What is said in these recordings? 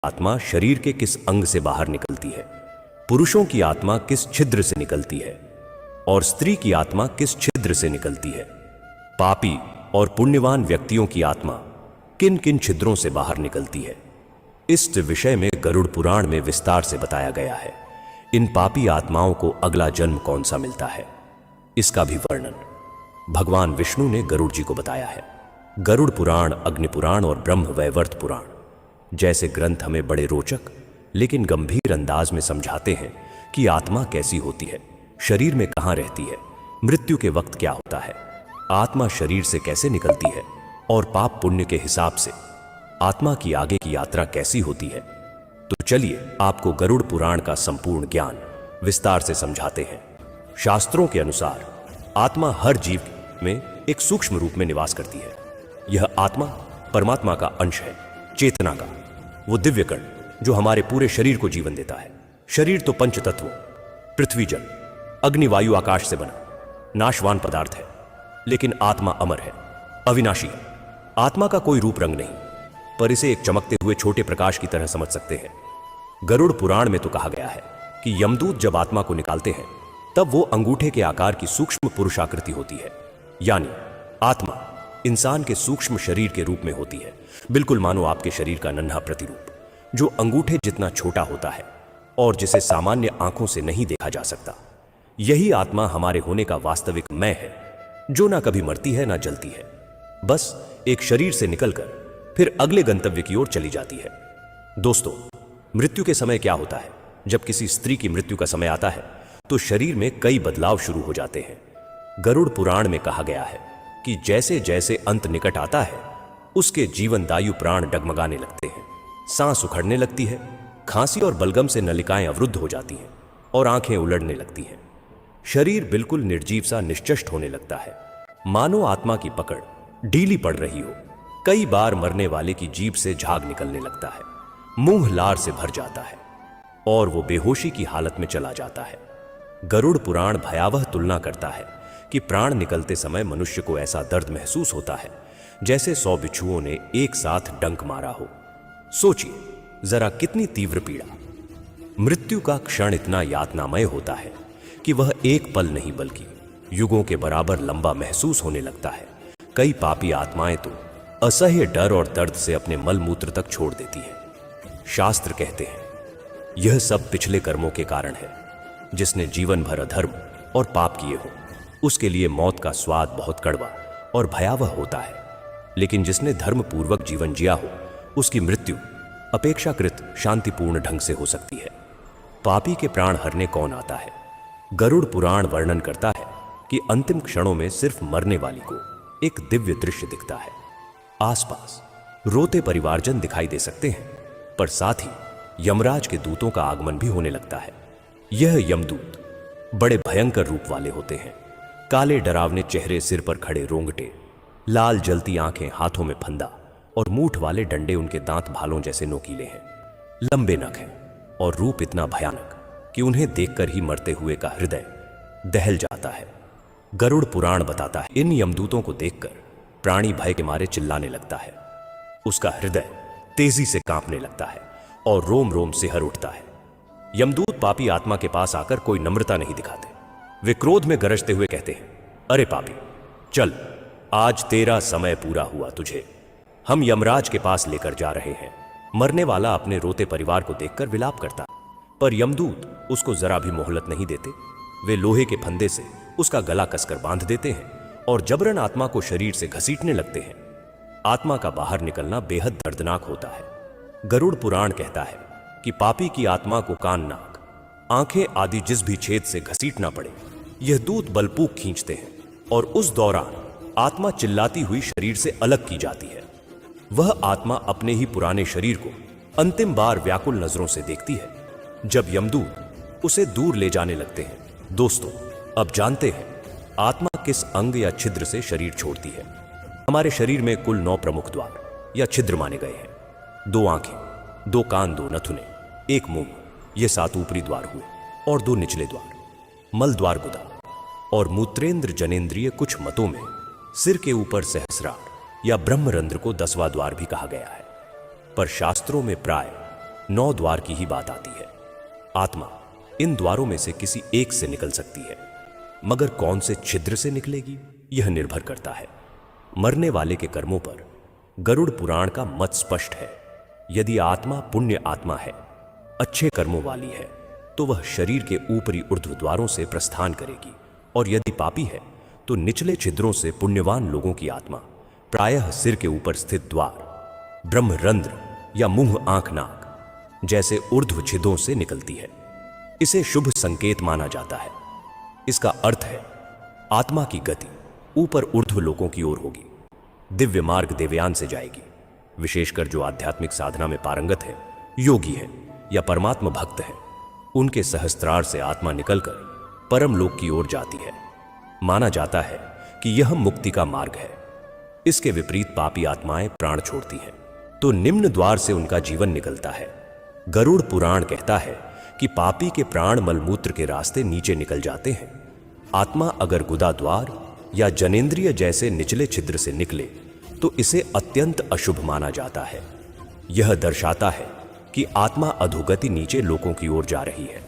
आत्मा शरीर के किस अंग से बाहर निकलती है, पुरुषों की आत्मा किस छिद्र से निकलती है और स्त्री की आत्मा किस छिद्र से निकलती है, पापी और पुण्यवान व्यक्तियों की आत्मा किन किन छिद्रों से बाहर निकलती है, इस विषय में गरुड़ पुराण में विस्तार से बताया गया है। इन पापी आत्माओं को अगला जन्म कौन सा मिलता है, इसका भी वर्णन भगवान विष्णु ने गरुड़ जी को बताया है। गरुड़ पुराण, अग्नि पुराण और ब्रह्म वैवर्त पुराण जैसे ग्रंथ हमें बड़े रोचक लेकिन गंभीर अंदाज में समझाते हैं कि आत्मा कैसी होती है, शरीर में कहां रहती है, मृत्यु के वक्त क्या होता है, आत्मा शरीर से कैसे निकलती है और पाप पुण्य के हिसाब से आत्मा की आगे की यात्रा कैसी होती है। तो चलिए आपको गरुड़ पुराण का संपूर्ण ज्ञान विस्तार से समझाते हैं। शास्त्रों के अनुसार आत्मा हर जीव में एक सूक्ष्म रूप में निवास करती है। यह आत्मा परमात्मा का अंश है, चेतना का, वो दिव्य कण जो हमारे पूरे शरीर को जीवन देता है। शरीर तो पंच तत्वों पृथ्वी, जल, अग्नि, वायु, आकाश से बना नाशवान पदार्थ है, लेकिन आत्मा अमर है, अविनाशी है। आत्मा का कोई रूप रंग नहीं, पर इसे एक चमकते हुए छोटे प्रकाश की तरह समझ सकते हैं। गरुड़ पुराण में तो कहा गया है कि यमदूत जब आत्मा को निकालते हैं तब वो अंगूठे के आकार की सूक्ष्म पुरुषाकृति होती है, यानी आत्मा इंसान के सूक्ष्म शरीर के रूप में होती है, बिल्कुल मानो आपके शरीर का नन्हा प्रतिरूप जो अंगूठे जितना छोटा होता है और जिसे सामान्य आंखों से नहीं देखा जा सकता। यही आत्मा हमारे होने का वास्तविक मैं है, जो ना कभी मरती है ना जलती है, बस एक शरीर से निकलकर फिर अगले गंतव्य की ओर चली जाती है। दोस्तों, मृत्यु के समय क्या होता है? जब किसी स्त्री की मृत्यु का समय आता है तो शरीर में कई बदलाव शुरू हो जाते हैं। गरुड़ पुराण में कहा गया है कि जैसे जैसे अंत निकट आता है उसके जीवनदायु प्राण डगमगाने लगते हैं, सांस उखड़ने लगती है, खांसी और बलगम से नलिकाएं अवरुद्ध हो जाती हैं और आंखें उलड़ने लगती हैं। शरीर बिल्कुल निर्जीव सा निश्चष्ट होने लगता है, मानो आत्मा की पकड़ ढीली पड़ रही हो। कई बार मरने वाले की जीभ से झाग निकलने लगता है, मुंह लार से भर जाता है और वो बेहोशी की हालत में चला जाता है। गरुड़ पुराण भयावह तुलना करता है कि प्राण निकलते समय मनुष्य को ऐसा दर्द महसूस होता है जैसे 100 बिच्छुओं ने एक साथ डंक मारा हो। सोचिए जरा कितनी तीव्र पीड़ा। मृत्यु का क्षण इतना यातनामय होता है कि वह एक पल नहीं बल्कि युगों के बराबर लंबा महसूस होने लगता है। कई पापी आत्माएं तो असह्य डर और दर्द से अपने मल मूत्र तक छोड़ देती है। शास्त्र कहते हैं यह सब पिछले कर्मों के कारण है। जिसने जीवन भर अधर्म और पाप किए हो उसके लिए मौत का स्वाद बहुत कड़वा और भयावह होता है, लेकिन जिसने धर्म पूर्वक जीवन जिया हो उसकी मृत्यु अपेक्षाकृत शांतिपूर्ण ढंग से हो सकती है। पापी के प्राण हरने कौन आता है? गरुड़ पुराण वर्णन करता है कि अंतिम क्षणों में सिर्फ मरने वाली को एक दिव्य दृश्य दिखता है। आसपास रोते परिवारजन दिखाई दे सकते हैं, पर साथ ही यमराज के दूतों का आगमन भी होने लगता है। यह यमदूत बड़े भयंकर रूप वाले होते हैं। काले डरावने चेहरे, सिर पर खड़े रोंगटे, लाल जलती आंखें, हाथों में फंदा और मूठ वाले डंडे उनके दांत भालों जैसे नोकीले हैं। लंबे नख हैं और रूप इतना भयानक कि उन्हें देखकर ही मरते हुए का हृदय दहल जाता है। गरुड़ पुराण बताता है इन यमदूतों को देखकर प्राणी भय के मारे चिल्लाने लगता है। उसका हृदय तेजी से कांपने लगता है और रोम रोम सिहर उठता है। यमदूत पापी आत्मा के पास आकर कोई नम्रता नहीं दिखाते। वे क्रोध में गरजते हुए कहते हैं, अरे पापी, चल, आज तेरा समय पूरा हुआ, तुझे हम यमराज के पास लेकर जा रहे हैं। मरने वाला अपने रोते परिवार को देखकर विलाप करता, पर यमदूत उसको जरा भी मोहलत नहीं देते। वे लोहे के फंदे से उसका गला कसकर बांध देते हैं और जबरन आत्मा को शरीर से घसीटने लगते हैं। आत्मा का बाहर निकलना बेहद दर्दनाक होता है। गरुड़ पुराण कहता है कि पापी की आत्मा को कान, नाक, आंखें आदि जिस भी छेद से घसीटना पड़े, यह दूत बलपूक खींचते हैं और उस दौरान आत्मा चिल्लाती हुई शरीर से अलग की जाती है। वह आत्मा अपने ही पुराने शरीर को अंतिम बार व्याकुल नजरों से देखती है जब यमदूत उसे दूर ले जाने लगते हैं। दोस्तों, अब जानते हैं आत्मा किस अंग या छिद्र से शरीर छोड़ती है। हमारे शरीर में कुल 9 प्रमुख द्वार या छिद्र माने गए हैं। 2 आंखें, 2 कान, 2 नथुने, 1 मुंह, ये 7 ऊपरी द्वार हुए और 2 निचले द्वार, मल द्वार, गुदा और मूत्रेंद्र जनेंद्रिय। कुछ मतों में सिर के ऊपर सहस्रार या ब्रह्मरंध्र को 10वां द्वार भी कहा गया है, पर शास्त्रों में प्राय 9 द्वार की ही बात आती है। आत्मा इन द्वारों में से किसी एक से निकल सकती है, मगर कौन से छिद्र से निकलेगी यह निर्भर करता है मरने वाले के कर्मों पर। गरुड़ पुराण का मत स्पष्ट है। यदि आत्मा पुण्य आत्मा है, अच्छे कर्मों वाली है, तो वह शरीर के ऊपरी ऊर्ध्व द्वारों से प्रस्थान करेगी, और यदि पापी है तो निचले छिद्रों से पुण्यवान लोगों की आत्मा प्रायः सिर के ऊपर स्थित द्वार, ब्रह्मरंध्र या मुंह आंख नाक जैसे ऊर्ध्व छिद्रों से निकलती है। इसे शुभ संकेत माना जाता है। इसका अर्थ है आत्मा की गति ऊपर ऊर्ध्व लोकों की ओर होगी, दिव्य मार्ग देवयान से जाएगी। विशेषकर जो आध्यात्मिक साधना में पारंगत है, योगी है या परमात्मा भक्त है, उनके सहस्त्रार से आत्मा निकलकर परम लोक की ओर जाती है। माना जाता है कि यह मुक्ति का मार्ग है। इसके विपरीत पापी आत्माएं प्राण छोड़ती हैं तो निम्न द्वार से उनका जीवन निकलता है। गरुड़ पुराण कहता है कि पापी के प्राण मलमूत्र के रास्ते नीचे निकल जाते हैं। आत्मा अगर गुदा द्वार या जनेंद्रिय जैसे निचले छिद्र से निकले तो इसे अत्यंत अशुभ माना जाता है। यह दर्शाता है कि आत्मा अधोगति नीचे लोकों की ओर जा रही है।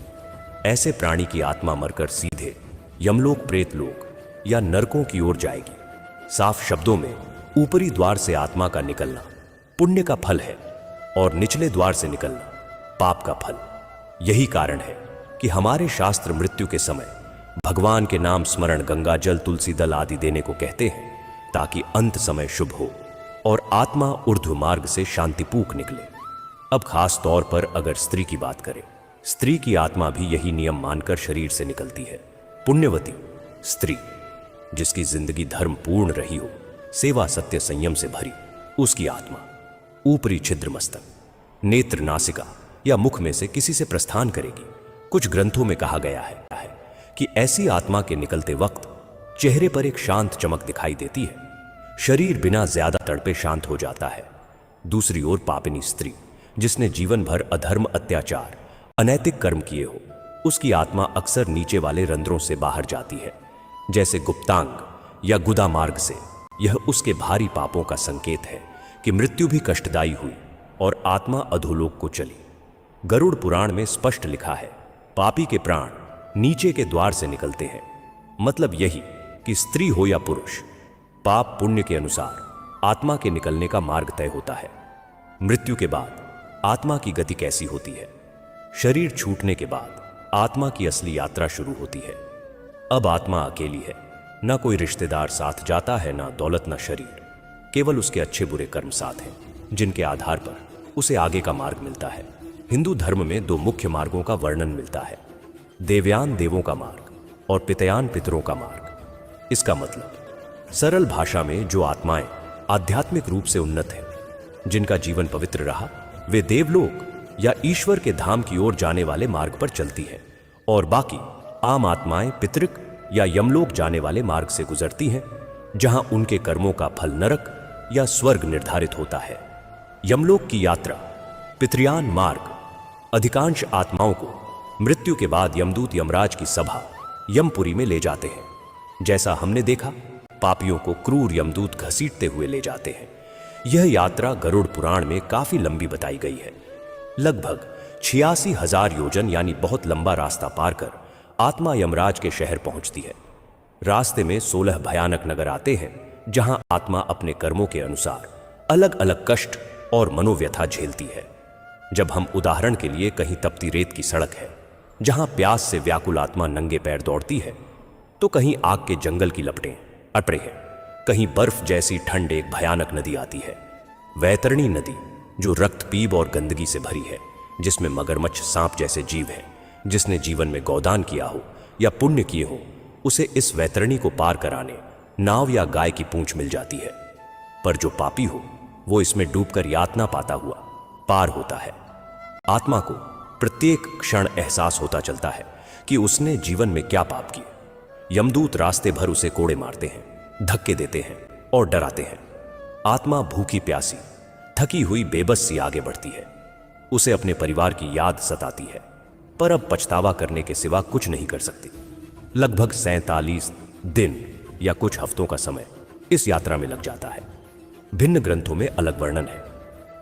ऐसे प्राणी की आत्मा मरकर सीधे यमलोक, प्रेतलोक या नरकों की ओर जाएगी। साफ शब्दों में ऊपरी द्वार से आत्मा का निकलना पुण्य का फल है और निचले द्वार से निकलना पाप का फल। यही कारण है कि हमारे शास्त्र मृत्यु के समय भगवान के नाम स्मरण, गंगा जल, तुलसी दल आदि देने को कहते हैं, ताकि अंत समय शुभ हो और आत्मा ऊर्ध्व मार्ग से शांतिपूर्वक निकले। अब खास तौर पर अगर स्त्री की बात करें, स्त्री की आत्मा भी यही नियम मानकर शरीर से निकलती है। पुण्यवती स्त्री जिसकी जिंदगी धर्म पूर्ण रही हो, सेवा, सत्य, संयम से भरी, उसकी आत्मा ऊपरी छिद्र मस्तक, नेत्र, नासिका या मुख में से किसी से प्रस्थान करेगी। कुछ ग्रंथों में कहा गया है कि ऐसी आत्मा के निकलते वक्त चेहरे पर एक शांत चमक दिखाई देती है। शरीर बिना ज्यादा तड़पे शांत हो जाता है। दूसरी ओर पापिनी स्त्री जिसने जीवन भर अधर्म, अत्याचार, अनैतिक कर्म किए हो, उसकी आत्मा अक्सर नीचे वाले रंध्रों से बाहर जाती है, जैसे गुप्तांग या गुदा मार्ग से। यह उसके भारी पापों का संकेत है कि मृत्यु भी कष्टदायी हुई और आत्मा अधोलोक को चली। गरुड़ पुराण में स्पष्ट लिखा है, पापी के प्राण नीचे के द्वार से निकलते हैं। मतलब यही कि स्त्री हो या पुरुष, पाप पुण्य के अनुसार आत्मा के निकलने का मार्ग तय होता है। मृत्यु के बाद आत्मा की गति कैसी होती है? शरीर छूटने के बाद आत्मा की असली यात्रा शुरू होती है। अब आत्मा अकेली है, ना कोई रिश्तेदार साथ जाता है, ना दौलत, ना शरीर। केवल उसके अच्छे बुरे कर्म साथ हैं, जिनके आधार पर उसे आगे का मार्ग मिलता है। हिंदू धर्म में 2 मुख्य मार्गों का वर्णन मिलता है, देवयान देवों का मार्ग और पितयान पितरों का मार्ग। इसका मतलब सरल भाषा में जो आत्माएं आध्यात्मिक रूप से उन्नत हैं, जिनका जीवन पवित्र रहा, वे देवलोक या ईश्वर के धाम की ओर जाने वाले मार्ग पर चलती हैं, और बाकी आम आत्माएं पितृक या यमलोक जाने वाले मार्ग से गुजरती हैं, जहां उनके कर्मों का फल नरक या स्वर्ग निर्धारित होता है। यमलोक की यात्रा, पितृयान मार्ग, अधिकांश आत्माओं को मृत्यु के बाद यमदूत यमराज की सभा यमपुरी में ले जाते हैं। जैसा हमने देखा, पापियों को क्रूर यमदूत घसीटते हुए ले जाते हैं। यह यात्रा गरुड़ पुराण में काफी लंबी बताई गई है। लगभग 86,000 योजन यानी बहुत लंबा रास्ता पार कर आत्मा यमराज के शहर पहुंचती है। रास्ते में 16 भयानक नगर आते हैं, जहां आत्मा अपने कर्मों के अनुसार अलग अलग कष्ट और मनोव्यथा झेलती है। जब हम उदाहरण के लिए कहीं तपती रेत की सड़क है, जहां प्यास से व्याकुल आत्मा नंगे पैर दौड़ती है, तो कहीं आग के जंगल की लपटें अटपटे हैं, कहीं बर्फ जैसी ठंड एक भयानक नदी आती है, वैतरणी नदी, जो रक्त पीब और गंदगी से भरी है, जिसमें मगरमच्छ, सांप जैसे जीव हैं। जिसने जीवन में गौदान किया हो या पुण्य किए हो, उसे इस वैतरणी को पार कराने नाव या गाय की पूंछ मिल जाती है। पर जो पापी हो, वो इसमें डूबकर यातना पाता हुआ पार होता है। आत्मा को प्रत्येक क्षण एहसास होता चलता है कि उसने जीवन में क्या पाप किए। यमदूत रास्ते भर उसे कोड़े मारते हैं, धक्के देते हैं और डराते हैं। आत्मा भूखी प्यासी, थकी हुई, बेबस सी आगे बढ़ती है। उसे अपने परिवार की याद सताती है, पर अब पछतावा करने के सिवा कुछ नहीं कर सकती। लगभग 47 दिन या कुछ हफ्तों का समय इस यात्रा में लग जाता है। भिन्न ग्रंथों में अलग वर्णन है।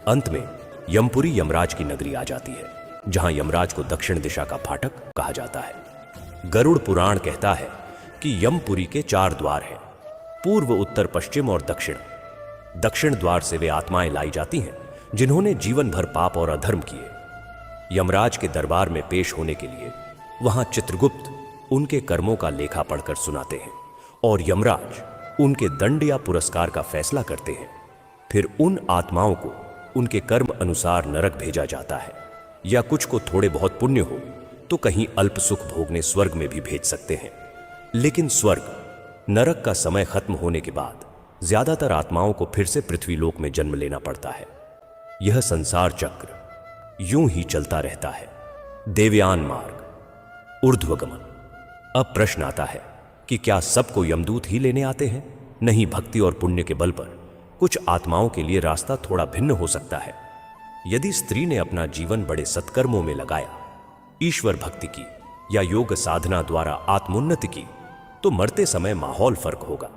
अंत में यमपुरी यमराज की नगरी आ जाती है, जहां यमराज को दक्षिण दिशा का फाटक कहा जाता है। गरुड़ पुराण कहता है कि यमपुरी के 4 द्वार हैं, पूर्व, उत्तर, पश्चिम और दक्षिण। दक्षिण द्वार से वे आत्माएं लाई जाती हैं जिन्होंने जीवन भर पाप और अधर्म किए। यमराज के दरबार में पेश होने के लिए वहां चित्रगुप्त उनके कर्मों का लेखा पढ़कर सुनाते हैं और यमराज उनके दंड या पुरस्कार का फैसला करते हैं। फिर उन आत्माओं को उनके कर्म अनुसार नरक भेजा जाता है, या कुछ को थोड़े बहुत पुण्य हो तो कहीं अल्प सुख भोगने स्वर्ग में भी भेज सकते हैं। लेकिन स्वर्ग नरक का समय खत्म होने के बाद ज्यादातर आत्माओं को फिर से पृथ्वीलोक में जन्म लेना पड़ता है। यह संसार चक्र यूं ही चलता रहता है। देवयान मार्ग, ऊर्ध्वगमन। अब प्रश्न आता है कि क्या सबको यमदूत ही लेने आते हैं? नहीं, भक्ति और पुण्य के बल पर कुछ आत्माओं के लिए रास्ता थोड़ा भिन्न हो सकता है। यदि स्त्री ने अपना जीवन बड़े सत्कर्मों में लगाया, ईश्वर भक्ति की या योग साधना द्वारा आत्मोन्नति की, तो मरते समय माहौल फर्क होगा।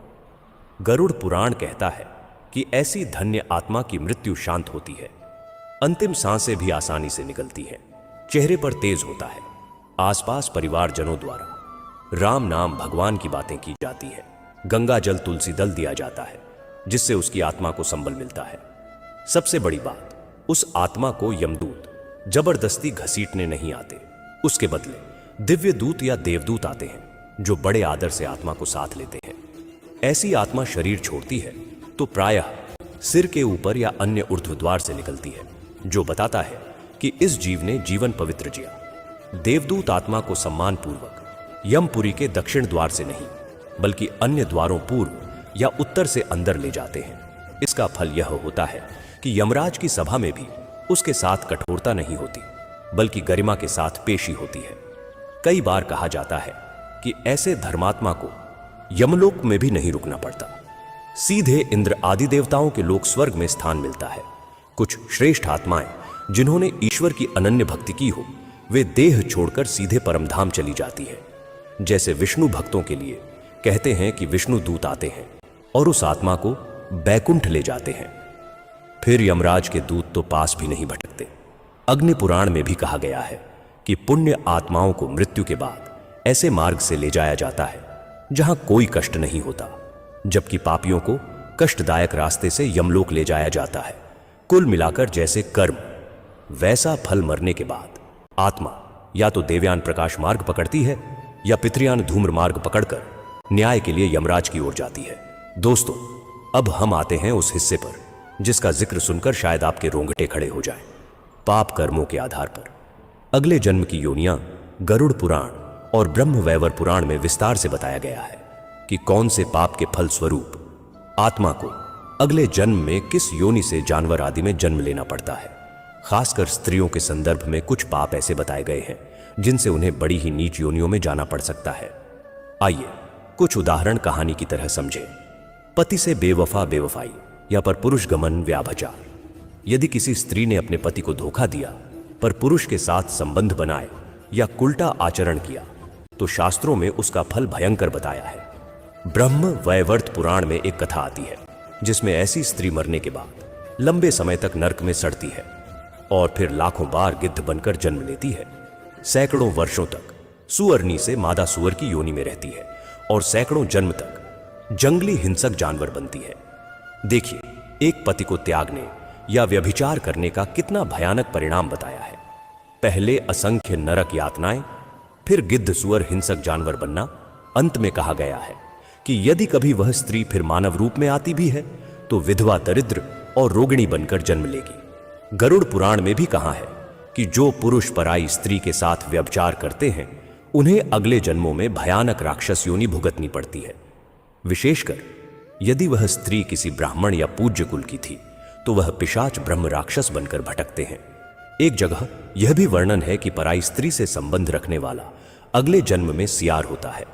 गरुड़ पुराण कहता है कि ऐसी धन्य आत्मा की मृत्यु शांत होती है, अंतिम सांसें भी आसानी से निकलती हैं, चेहरे पर तेज होता है। आसपास परिवारजनों द्वारा राम नाम भगवान की बातें की जाती है। गंगा जल तुलसी दल दिया जाता है, जिससे उसकी आत्मा को संबल मिलता है। सबसे बड़ी बात, उस आत्मा को यमदूत जबरदस्ती घसीटने नहीं आते। उसके बदले दिव्य दूत या देवदूत आते हैं जो बड़े आदर से आत्मा को साथ लेते हैं। ऐसी आत्मा शरीर छोड़ती है तो प्रायः सिर के ऊपर या अन्य ऊर्ध्वद्वार से निकलती है, जो बताता है कि इस जीव ने जीवन पवित्र जिया। देवदूत आत्मा को सम्मान पूर्वक यमपुरी के दक्षिण द्वार से नहीं, बल्कि अन्य द्वारों पूर्व या उत्तर से अंदर ले जाते हैं। इसका फल यह होता है कि यमराज की सभा में भी उसके साथ कठोरता नहीं होती, बल्कि गरिमा के साथ पेशी होती है। कई बार कहा जाता है कि ऐसे धर्मात्मा को यमलोक में भी नहीं रुकना पड़ता, सीधे इंद्र आदि देवताओं के लोक स्वर्ग में स्थान मिलता है। कुछ श्रेष्ठ आत्माएं जिन्होंने ईश्वर की अनन्य भक्ति की हो, वे देह छोड़कर सीधे परमधाम चली जाती है। जैसे विष्णु भक्तों के लिए कहते हैं कि विष्णु दूत आते हैं और उस आत्मा को बैकुंठ ले जाते हैं। फिर यमराज के दूत तो पास भी नहीं भटकते। अग्नि पुराण में भी कहा गया है कि पुण्य आत्माओं को मृत्यु के बाद ऐसे मार्ग से ले जाया जाता है जहां कोई कष्ट नहीं होता, जबकि पापियों को कष्टदायक रास्ते से यमलोक ले जाया जाता है। कुल मिलाकर जैसे कर्म वैसा फल मरने के बाद आत्मा या तो देवयान प्रकाश मार्ग पकड़ती है या पितृयान धूम्र मार्ग पकड़कर न्याय के लिए यमराज की ओर जाती है। दोस्तों, अब हम आते हैं उस हिस्से पर जिसका जिक्र सुनकर शायद आपके रोंगटे खड़े हो जाएं। पाप कर्मों के आधार पर अगले जन्म की योनियां गरुड़ पुराण और ब्रह्मवैवर पुराण में विस्तार से बताया गया है कि कौन से पाप के फल स्वरूप आत्मा को अगले जन्म में किस योनि से जानवर आदि में जन्म लेना पड़ता है। खासकर स्त्रियों के संदर्भ में कुछ पाप ऐसे बताए गए हैं जिनसे उन्हें बड़ी ही नीच योनियों में जाना पड़ सकता है। आइए कुछ उदाहरण कहानी की तरह समझें। पति से बेवफा बेवफाई या पर पुरुष गमन व्याभिचार। यदि किसी स्त्री ने अपने पति को धोखा दिया पर पुरुष के साथ संबंध बनाए या उल्टा आचरण किया तो शास्त्रों में उसका फल भयंकर बताया है। ब्रह्म वैवर्त पुराण में एक कथा आती है जिसमें ऐसी स्त्री मरने के बाद लंबे समय तक नरक में सड़ती है और फिर लाखों बार गिद्ध बनकर जन्म लेती है। सैकड़ों वर्षों तक सुअरनी से मादा सुअर की योनि में रहती है और सैकड़ों जन्म तक जंगली हिंसक जानवर बनती है। देखिए, एक पति को त्यागने या व्यभिचार करने का कितना भयानक परिणाम बताया है। पहले असंख्य नरक यातनाएं, फिर गिद्ध सुअर हिंसक जानवर बनना। अंत में कहा गया है कि यदि कभी वह स्त्री फिर मानव रूप में आती भी है तो विधवा, दरिद्र और रोगिणी बनकर जन्म लेगी। गरुड़ पुराण में भी कहा है कि जो पुरुष पराई स्त्री के साथ व्यभिचार करते हैं उन्हें अगले जन्मों में भयानक राक्षस योनि भुगतनी पड़ती है। विशेषकर यदि वह स्त्री किसी ब्राह्मण या पूज्य कुल की थी तो वह पिशाच ब्रह्म राक्षस बनकर भटकते हैं। एक जगह यह भी वर्णन है कि पराई स्त्री से संबंध रखने वाला अगले जन्म में सियार होता है।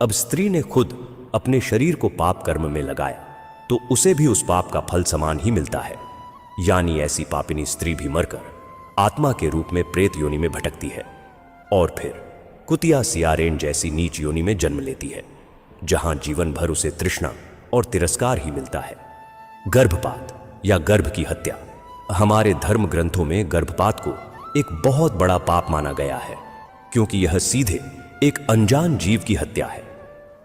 अब स्त्री ने खुद अपने शरीर को पाप कर्म में लगाया तो उसे भी उस पाप का फल समान ही मिलता है। यानी ऐसी पापिनी स्त्री भी मरकर आत्मा के रूप में प्रेत योनि में भटकती है और फिर कुतिया सियारेन जैसी नीच योनि में जन्म लेती है, जहां जीवन भर उसे तृष्णा और तिरस्कार ही मिलता है। गर्भपात या गर्भ की हत्या। हमारे धर्म ग्रंथों में गर्भपात को एक बहुत बड़ा पाप माना गया है, क्योंकि यह सीधे एक अनजान जीव की हत्या है।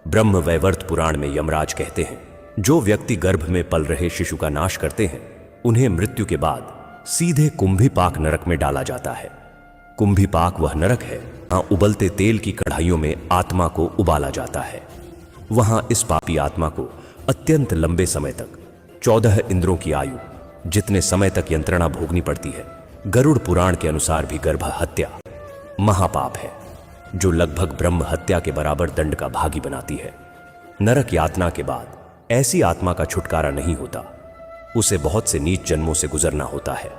ब्रह्म वैवर्त पुराण में यमराज कहते हैं, जो व्यक्ति गर्भ में पल रहे शिशु का नाश करते हैं, उन्हें मृत्यु के बाद सीधे कुंभीपाक नरक में डाला जाता है। कुंभीपाक वह नरक है जहां उबलते तेल की कढ़ाइयों में आत्मा को उबाला जाता है। वहां इस पापी आत्मा को अत्यंत लंबे समय तक 14 इंद्रों की आयु जितने समय तक यंत्रणा भोगनी पड़ती है। गरुड़ पुराण के अनुसार भी गर्भ हत्या महापाप है, जो लगभग ब्रह्म हत्या के बराबर दंड का भागी बनाती है। नरक यातना के बाद ऐसी आत्मा का छुटकारा नहीं होता, उसे बहुत से नीच जन्मों से गुजरना होता है।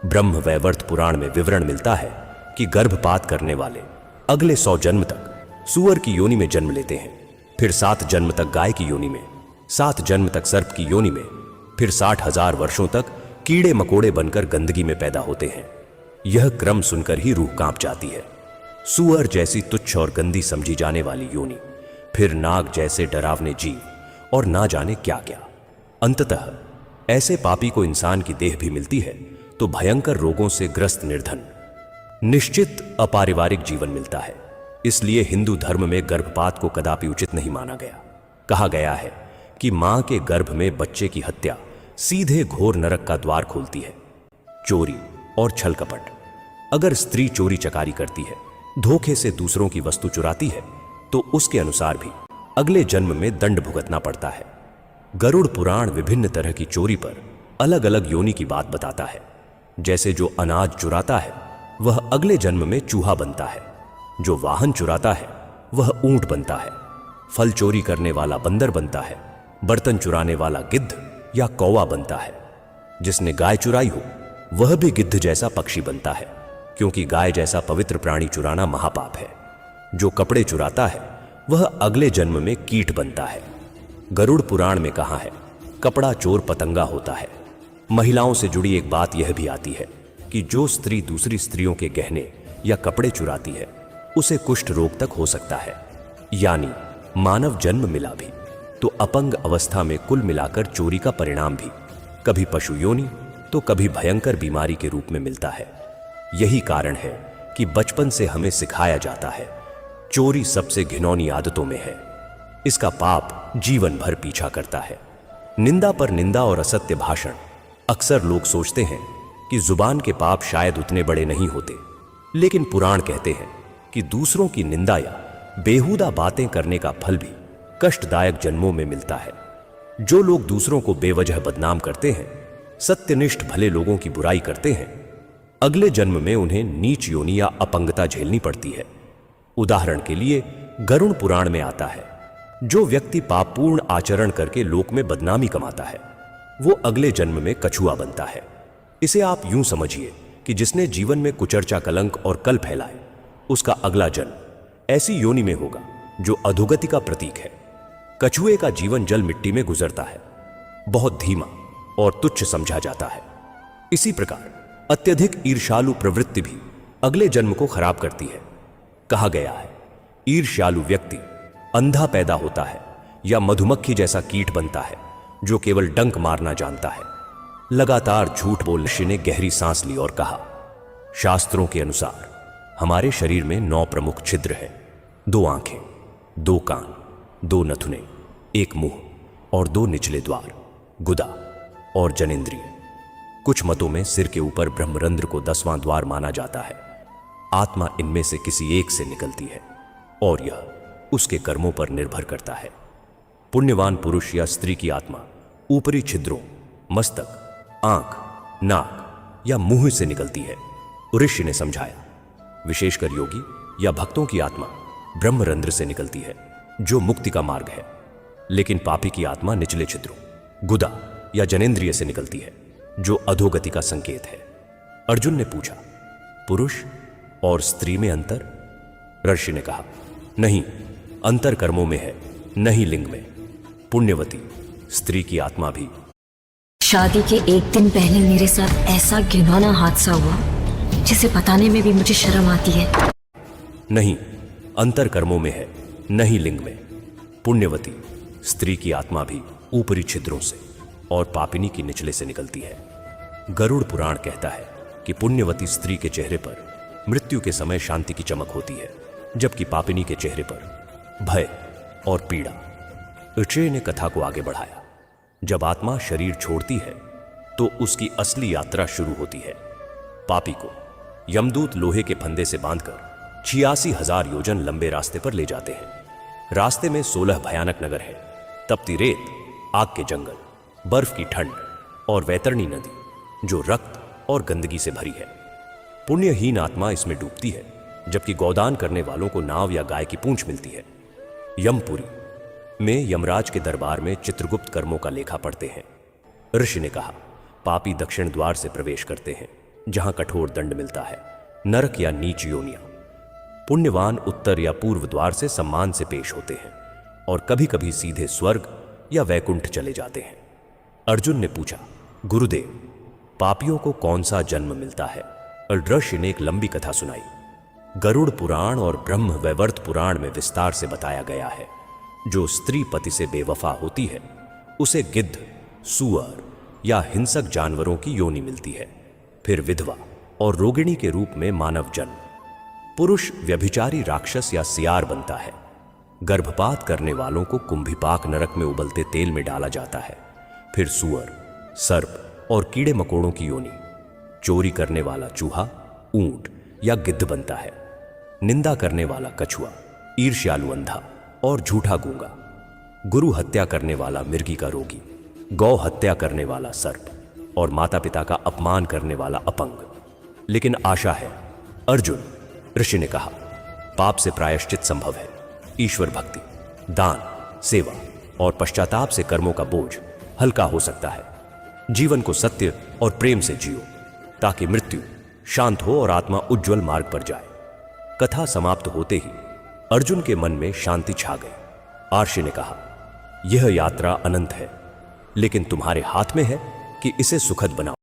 ब्रह्म वैवर्त पुराण में विवरण मिलता है कि गर्भपात करने वाले अगले 100 जन्म तक सूअर की योनि में जन्म लेते हैं, फिर 7 जन्म तक गाय की योनि में, 7 जन्म तक सर्प की योनि में, फिर 60,000 वर्षों तक कीड़े मकोड़े बनकर गंदगी में पैदा होते हैं। यह क्रम सुनकर ही रूह कांप जाती है। सूअर जैसी तुच्छ और गंदी समझी जाने वाली योनि, फिर नाग जैसे डरावने जीव, और ना जाने क्या क्या। अंततः ऐसे पापी को इंसान की देह भी मिलती है तो भयंकर रोगों से ग्रस्त निर्धन निश्चित अपारिवारिक जीवन मिलता है। इसलिए हिंदू धर्म में गर्भपात को कदापि उचित नहीं माना गया। कहा गया है कि मां के गर्भ में बच्चे की हत्या सीधे घोर नरक का द्वार खोलती है। चोरी और छल कपट। अगर स्त्री चोरी चकारी करती है, धोखे से दूसरों की वस्तु चुराती है, तो उसके अनुसार भी अगले जन्म में दंड भुगतना पड़ता है। गरुड़ पुराण विभिन्न तरह की चोरी पर अलग अलग योनि की बात बताता है। जैसे जो अनाज चुराता है वह अगले जन्म में चूहा बनता है, जो वाहन चुराता है वह ऊंट बनता है, फल चोरी करने वाला बंदर बनता है, बर्तन चुराने वाला गिद्ध या कौवा बनता है, जिसने गाय चुराई हो वह भी गिद्ध जैसा पक्षी बनता है, क्योंकि गाय जैसा पवित्र प्राणी चुराना महापाप है। जो कपड़े चुराता है वह अगले जन्म में कीट बनता है। गरुड़ पुराण में कहा है, कपड़ा चोर पतंगा होता है। महिलाओं से जुड़ी एक बात यह भी आती है कि जो स्त्री दूसरी स्त्रियों के गहने या कपड़े चुराती है उसे कुष्ठ रोग तक हो सकता है। यानी मानव जन्म मिला भी तो अपंग अवस्था में कुल मिलाकर चोरी का परिणाम भी कभी पशु योनि तो कभी भयंकर बीमारी के रूप में मिलता है। यही कारण है कि बचपन से हमें सिखाया जाता है, चोरी सबसे घिनौनी आदतों में है। इसका पाप जीवन भर पीछा करता है। निंदा पर निंदा और असत्य भाषण। अक्सर लोग सोचते हैं कि जुबान के पाप शायद उतने बड़े नहीं होते, लेकिन पुराण कहते हैं कि दूसरों की निंदा या बेहुदा बातें करने का फल भी कष्टदायक जन्मों में मिलता है। जो लोग दूसरों को बेवजह बदनाम करते हैं, सत्यनिष्ठ भले लोगों की बुराई करते हैं, अगले जन्म में उन्हें नीच योनि या अपंगता झेलनी पड़ती है। उदाहरण के लिए गरुड़ पुराण में आता है, जो व्यक्ति पापपूर्ण आचरण करके लोक में बदनामी कमाता है वो अगले जन्म में कछुआ बनता है। इसे आप यूं समझिए कि जिसने जीवन में कुचर्चा कलंक और कल फैलाए, उसका अगला जन्म ऐसी योनि में होगा जो अधोगति का प्रतीक है। कछुए का जीवन जल मिट्टी में गुजरता है, बहुत धीमा और तुच्छ समझा जाता है। इसी प्रकार अत्यधिक ईर्ष्यालु प्रवृत्ति भी अगले जन्म को खराब करती है। कहा गया है, ईर्ष्यालु व्यक्ति अंधा पैदा होता है या मधुमक्खी जैसा कीट बनता है जो केवल डंक मारना जानता है। लगातार झूठ बोलने ऋषि ने गहरी सांस ली और कहा, शास्त्रों के अनुसार हमारे शरीर में 9 प्रमुख छिद्र हैं। 2 आंखें, 2 कान, 2 नथुने, 1 मुंह और 2 निचले द्वार, गुदा और जनेंद्रिय। कुछ मतों में सिर के ऊपर ब्रह्मरंध्र को 10वां द्वार माना जाता है। आत्मा इनमें से किसी एक से निकलती है और यह उसके कर्मों पर निर्भर करता है। पुण्यवान पुरुष या स्त्री की आत्मा ऊपरी छिद्रों मस्तक, आंख, नाक या मुंह से निकलती है, ऋषि ने समझाया। विशेषकर योगी या भक्तों की आत्मा ब्रह्मरंध्र से निकलती है, जो मुक्ति का मार्ग है। लेकिन पापी की आत्मा निचले छिद्रों, गुदा या जनेंद्रिय से निकलती है, जो अधोगति का संकेत है। अर्जुन ने पूछा, पुरुष और स्त्री में अंतर? ऋषि ने कहा, नहीं, अंतर कर्मों में है, नहीं लिंग में। पुण्यवती स्त्री की आत्मा भी। शादी के एक दिन पहले मेरे साथ ऐसा घिनौना हादसा हुआ जिसे बताने में भी मुझे शर्म आती है। नहीं, अंतर कर्मों में है, नहीं लिंग में। पुण्यवती स्त्री की आत्मा भी ऊपरी छिद्रों से और पापिनी की निचले से निकलती है। गरुड़ पुराण कहता है कि पुण्यवती स्त्री के चेहरे पर मृत्यु के समय शांति की चमक होती है, जबकि पापिनी के चेहरे पर भय और पीड़ा। अत्रेय ने कथा को आगे बढ़ाया। जब आत्मा शरीर छोड़ती है तो उसकी असली यात्रा शुरू होती है। पापी को यमदूत लोहे के फंदे से बांधकर 86,000 योजन लंबे रास्ते पर ले जाते हैं। रास्ते में 16 भयानक नगर हैं, तपती रेत, आग के जंगल, बर्फ की ठंड और वैतरणी नदी जो रक्त और गंदगी से भरी है। पुण्यहीन आत्मा इसमें डूबती है, जबकि गोदान करने वालों को नाव या गाय की पूंछ मिलती है। यमपुरी में यमराज के दरबार में चित्रगुप्त कर्मों का लेखा पढ़ते हैं। ऋषि ने कहा, पापी दक्षिण द्वार से प्रवेश करते हैं, जहां कठोर दंड मिलता है, नरक या नीच योनियां। पुण्यवान उत्तर या पूर्व द्वार से सम्मान से पेश होते हैं और कभी कभी सीधे स्वर्ग या वैकुंठ चले जाते हैं। अर्जुन ने पूछा, गुरुदेव, पापियों को कौन सा जन्म मिलता है? ऋषि ने एक लंबी कथा सुनाई। गरुड़ पुराण और ब्रह्म वैवर्त पुराण में विस्तार से बताया गया है, जो स्त्री पति से बेवफा होती है उसे गिद्ध, सूअर या हिंसक जानवरों की योनि मिलती है, फिर विधवा और रोगिणी के रूप में मानव जन्म। पुरुष व्यभिचारी राक्षस या सियार बनता है। गर्भपात करने वालों को कुंभिपाक नरक में उबलते तेल में डाला जाता है। फिर सूअर, सर्प और कीड़े मकोड़ों की योनि। चोरी करने वाला चूहा, ऊंट या गिद्ध बनता है। निंदा करने वाला कछुआ, ईर्ष्यालु अंधा और झूठा गूंगा। गुरु हत्या करने वाला मिर्गी का रोगी, गौ हत्या करने वाला सर्प और माता पिता का अपमान करने वाला अपंग। लेकिन आशा है अर्जुन, ऋषि ने कहा, पाप से प्रायश्चित संभव है। ईश्वर भक्ति, दान, सेवा और पश्चाताप से कर्मों का बोझ हल्का हो सकता है। जीवन को सत्य और प्रेम से जियो, ताकि मृत्यु शांत हो और आत्मा उज्जवल मार्ग पर जाए। कथा समाप्त होते ही अर्जुन के मन में शांति छा गई। आर्षि ने कहा, यह यात्रा अनंत है, लेकिन तुम्हारे हाथ में है कि इसे सुखद बनाओ।